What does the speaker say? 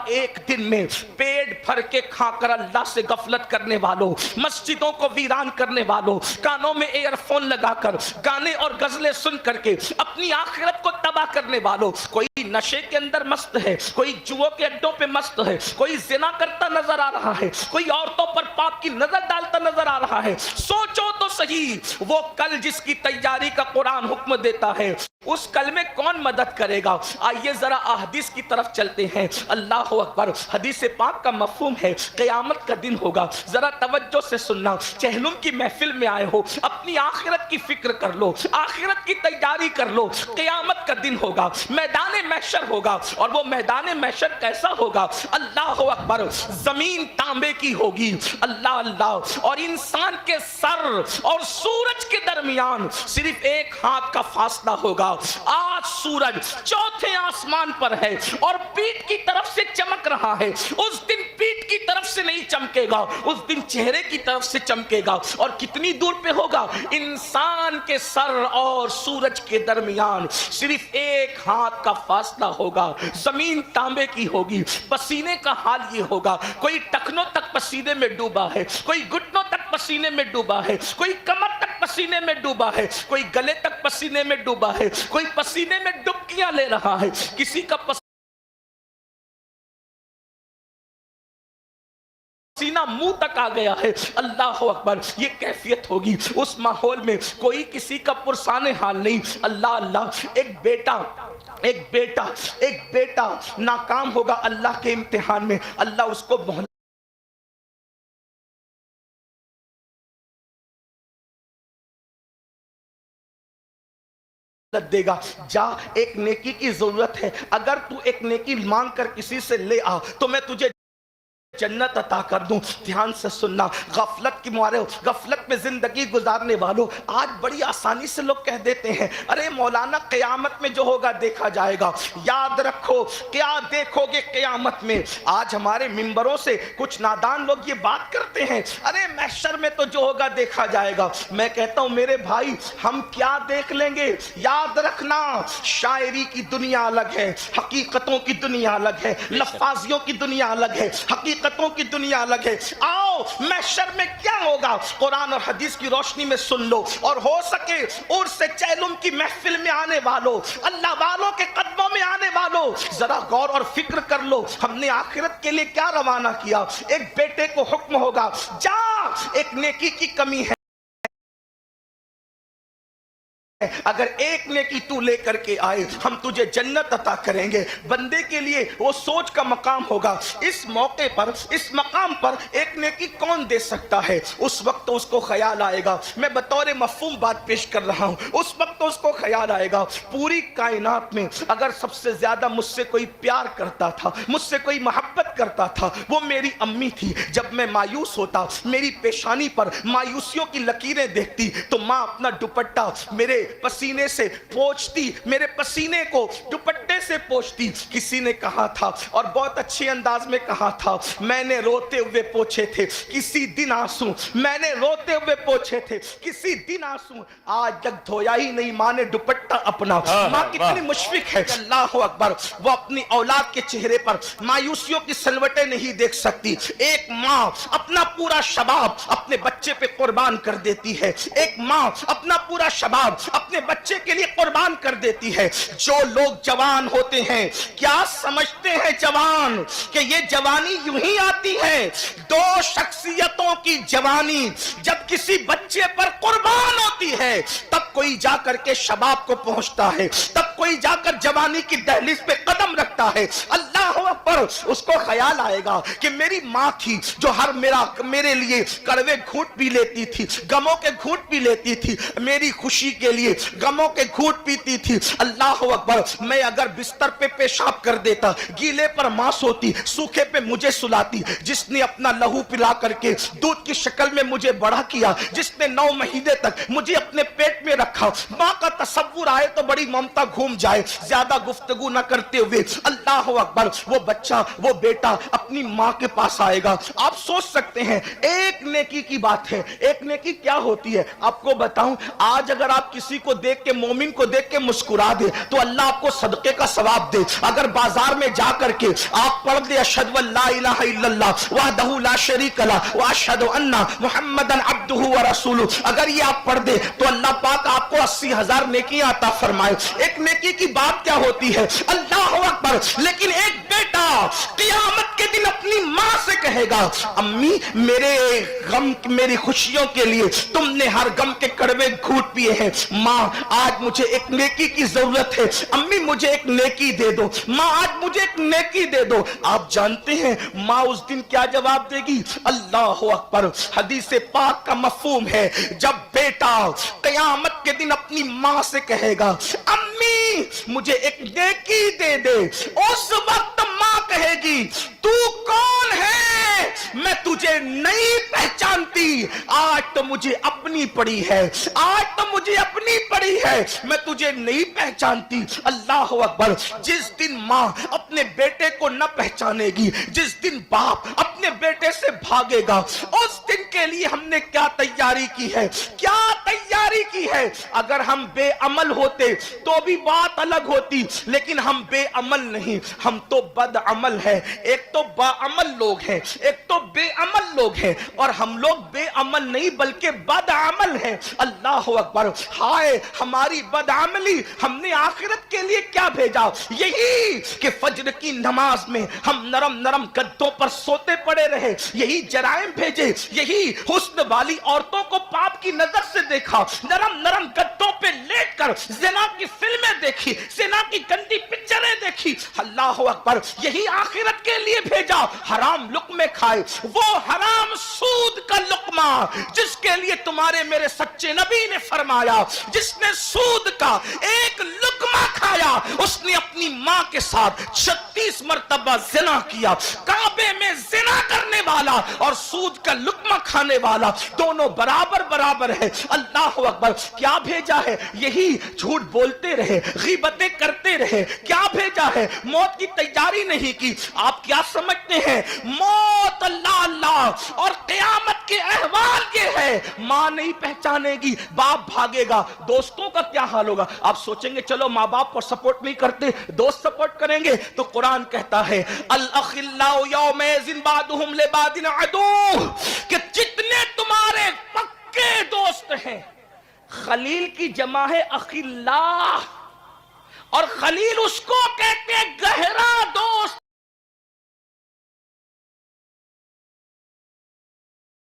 ایک دن میں پیٹ بھر کے کھا کر اللہ سے غفلت کرنے والوں، مسجدوں کو ویران کرنے والوں، کانوں میں ایئر فون لگا کر گانے اور غزلیں سن کر کے اپنی آخرت کو تباہ کرنے والوں، کوئی نشے کے اندر مست ہے، کوئی جوؤں کے اڈوں پہ مست ہے، کوئی زنا کرتا نظر آ رہا ہے، کوئی عورتوں پر پاک کی نظر ڈالتا نظر آ رہا ہے، سوچو تو صحیح وہ کل جس کی تیاری کا قرآن حکم دیتا ہے، اس کل میں کون مدد کرے گا؟ آئیے ذرا احادیث کی طرف چلتے ہیں۔ اللہ اکبر۔ حدیث پاک کا مفہوم ہے قیامت کا دن ہوگا، ذرا توجہ سے سننا۔ چہلم کی محفل میں آئے ہو، اپنی آخرت کی فکر کر لو، آخرت کی تیاری کر لو۔ قیامت کا دن ہوگا، میدان محشر ہوگا، اور وہ میدان محشر کیسا ہوگا؟ اللہ اکبر۔ زمین تانبے کی ہوگی، اللہ اللہ، اور انسان کے سر اور سورج کے درمیان صرف ایک ہاتھ کا فاصلہ ہوگا۔ آج سورج چوتھے آسمان پر ہے اور پیٹ کی طرف سے چمک رہا ہے، اس دن پیٹ کی طرف سے نہیں چمکے گا، اس دن چہرے کی طرف سے چمکے گا۔ اور کتنی دور پہ ہوگا؟ انسان کے سر اور سورج کے درمیان صرف ایک ہاتھ کا فاصلہ ہوگا۔ زمین تانبے کی ہوگی۔ پسینے کا حال یہ ہوگا، کوئی ٹخنوں تک پسینے میں ڈوبا ہے، کوئی گھٹنوں تک پسینے میں ڈوبا ہے، کوئی کمر تک پسینے میں ڈوبا ہے، کوئی گلے تک پسینے میں ڈوبا ہے، کوئی پسینے میں ڈبکیاں لے رہا ہے، کسی کا پسینہ منہ تک آ گیا ہے۔ اللہ اکبر۔ یہ کیفیت ہوگی اس ماحول میں، کوئی کسی کا پرسان حال نہیں۔ اللہ اللہ۔ ایک بیٹا ناکام ہوگا اللہ کے امتحان میں، اللہ اس کو مہلت دے گا، جا ایک نیکی کی ضرورت ہے، اگر تو ایک نیکی مانگ کر کسی سے لے آ تو میں تجھے جنت عطا کر دوں۔ دھیان سے سننا۔ غفلت کی مارے، غفلت میں زندگی گزارنے والوں، آج بڑی آسانی سے لوگ کہہ دیتے ہیں ارے مولانا قیامت میں جو ہوگا دیکھا جائے گا۔ یاد رکھو کیا دیکھو گے قیامت میں؟ آج ہمارے ممبروں سے کچھ نادان لوگ یہ بات کرتے ہیں ارے محشر میں تو جو ہوگا دیکھا جائے گا۔ میں کہتا ہوں میرے بھائی ہم کیا دیکھ لیں گے؟ یاد رکھنا شاعری کی دنیا الگ ہے، حقیقتوں کی دنیا الگ ہے، لفاظیوں کی دنیا الگ ہے، حقیقتوں کی دنیا الگ ہے۔ آؤ محشر میں کیا ہوگا قرآن اور حدیث کی روشنی میں سن لو، اور ہو سکے عرس چہلم کی محفل میں آنے والوں، اللہ والوں کے قدموں میں آنے والوں، ذرا غور اور فکر کر لو ہم نے آخرت کے لیے کیا روانہ کیا۔ ایک بیٹے کو حکم ہوگا جا، ایک نیکی کی کمی ہے، اگر ایک نیکی تو لے کر کے آئے ہم تجھے جنت عطا کریں گے۔ بندے کے لیے وہ سوچ کا مقام ہوگا، اس موقع پر اس مقام پر ایک نیکی کون دے سکتا ہے؟ اس وقت اس کو خیال آئے گا، میں بطور مفہوم بات پیش کر رہا ہوں، اس وقت اس کو خیال آئے گا پوری کائنات میں اگر سب سے زیادہ مجھ سے کوئی پیار کرتا تھا، مجھ سے کوئی محبت کرتا تھا، وہ میری امی تھی۔ جب میں مایوس ہوتا میری پیشانی پر مایوسیوں کی لکیریں دیکھتی تو ماں اپنا دوپٹہ میرے پسینے سے پوچھتی، میرے پسینے کو دوپٹے سے پوچھتی۔ کسی نے کہا تھا اور بہت اچھے انداز میں کہا تھا، میں نے روتے ہوئے پوچھے تھے کسی دن آنسو، میں نے روتے ہوئے پوچھے تھے کسی دن آنسو، آج تک دھویا ہی نہیں ماں نے دوپٹہ اپنا۔ ماں کتنی مشفق ہے۔ اللہ اکبر۔ وہ اپنی اولاد کے چہرے پر مایوسیوں کی سلوٹیں نہیں دیکھ سکتی۔ ایک ماں اپنا پورا شباب اپنے بچے پہ قربان کر دیتی ہے، ایک ماں اپنا پورا شباب اپنے بچے کے لیے قربان کر دیتی ہے۔ جو لوگ جوان ہوتے ہیں کیا سمجھتے ہیں جوان کہ یہ جوانی یوں ہی آتی ہے؟ دو شخصیتوں کی جوانی جب کسی بچے پر قربان ہوتی ہے تب کوئی جا کر کے شباب کو پہنچتا ہے، تب کوئی جا کر جوانی کی دہلیز پہ قدم رکھتا ہے۔ اللہ اکبر۔ اس کو خیال آئے گا کہ میری ماں تھی جو میرے لیے کڑوے گھونٹ پی لیتی تھی، غموں کے گھونٹ پی لیتی تھی، میری خوشی کے لیے غموں کے گھونٹ پیتی تھی۔ اللہ اکبر۔ میں اگر بستر پہ پیشاب کر دیتا گیلے پر ماں سوتی، سوکھے پہ مجھے سلاتی، جس نے اپنا لہو پلا کر کے دودھ کی شکل میں مجھے بڑا کیا، جس نے 9 مہینے تک مجھے اپنے پیٹ میں رکھا، ماں کا تصور آئے تو بڑی ممتا گھوم جائے۔ زیادہ گفتگو نہ کرتے ہوئے اللہ اکبر وہ بچہ وہ بیٹا اپنی ماں کے پاس آئے گا. آپ سوچ سکتے ہیں ایک نیکی کی بات ہے. ایک نیکی کیا ہوتی ہے آپ کو بتاؤں. آج اگر آپ کسی کو دیکھ کے مومن کو دیکھ کے مسکرا دے تو اللہ آپ کو صدقے کا ثواب دے. اگر بازار میں جا کر کے آپ پڑھ دے اشہد ان لا الہ الا اللہ وحدہ لا شریک لہ واشہد ان محمدا عبدہ ورسولہ، اگر یہ آپ پڑھ دے تو اللہ پاک آپ کو 80,000 نیکیاں عطا فرمائے. ایک نیکی کی بات کیا ہوتی ہے؟ اللہ اکبر. لیکن ایک بیٹا قیامت کے دن اپنی ماں سے کہے گا امی میرے غم میری خوشیوں کے لیے تم نے ہر غم کے کڑوے گھونٹ پیے ہیں. ماں آج مجھے ایک نیکی کی ضرورت ہے، امی مجھے ایک نیکی دے دو، ماں آج مجھے ایک نیکی دے دو. آپ جانتے ہیں ماں اس دن کیا جواب دے گی؟ اللہ اکبر. حدیث پاک کا مفہوم ہے جب بیٹا قیامت کے دن اپنی ماں سے کہے گا امی مجھے ایک نیکی دے دے، اس وقت ماں کہے گی تو کون ہے؟ میں تجھے نہیں پہچانتی، آج تو مجھے اپنی پڑی ہے، آج تو مجھے اپنی پڑی ہے، میں تجھے نہیں پہچانتی. اللہ اکبر. جس دن ماں اپنے بیٹے کو نہ پہچانے گی، جس دن باپ اپنے بیٹے سے بھاگے گا، اس دن کے لیے ہم نے کیا تیاری کی ہے؟ کیا تیاری کی ہے؟ اگر ہم بے عمل ہوتے تو بھی بات الگ ہوتی، لیکن ہم بے عمل نہیں، ہم تو بد عمل ہیں. ایک تو با عمل لوگ ہیں، ایک تو بے عمل لوگ ہیں، اور ہم لوگ بے عمل نہیں بلکہ بد عمل ہیں. اللہ اکبر. ہائے ہماری بد عملی. ہم نے آخرت کے لیے کیا بھیجا؟ یہی کہ فجر کی نماز میں ہم نرم نرم گدوں پر سوتے پڑے رہے، یہی جرائم بھیجے، یہی حسن والی عورتوں کو پاپ کی نظر سے دیکھا، نرم نرم گدوں پہ لیٹ کر زنا کی فلمیں دیکھی، زنا کی گندی پکچریں دیکھی. اللہ اکبر. یہی آخرت کے لیے بھیجا. حرام لقمے کھائے، وہ حرام سود کا لقمہ جس کے لیے تمہارے میرے سچے نبی نے فرمایا جس نے سود کا ایک لقمہ کھایا اس نے اپنی ماں کے ساتھ 36 مرتبہ زنا کیا. کعبے میں زنا کرنے والا اور سود کا لقمہ کھانے والا دونوں برابر برابر ہے. اللہ اکبر. کیا بھیجا ہے؟ یہی جھوٹ بولتے رہے، غیبتیں کرتے رہے. کیا بھیجا ہے؟ موت کی تیاری نہیں کی. آپ کیا سمجھتے ہیں موت اللہ اللہ اور قیامت کے احوال یہ ہے؟ ماں نہیں پہچانے گی، باپ بھاگے گا. دوستوں کا کیا حال ہوگا؟ آپ سوچیں گے چلو ماں باپ کو سپورٹ نہیں کرتے، دوست سپورٹ کریں گے. تو قرآن کہتا ہے الاخلاء یومئذ بعضهم لبعض عدو، کہ جتنے تمہارے پکے دوست ہیں، خلیل کی جمع ہے اخلاء، اور خلیل اس کو کہتے ہیں گہرا دوست.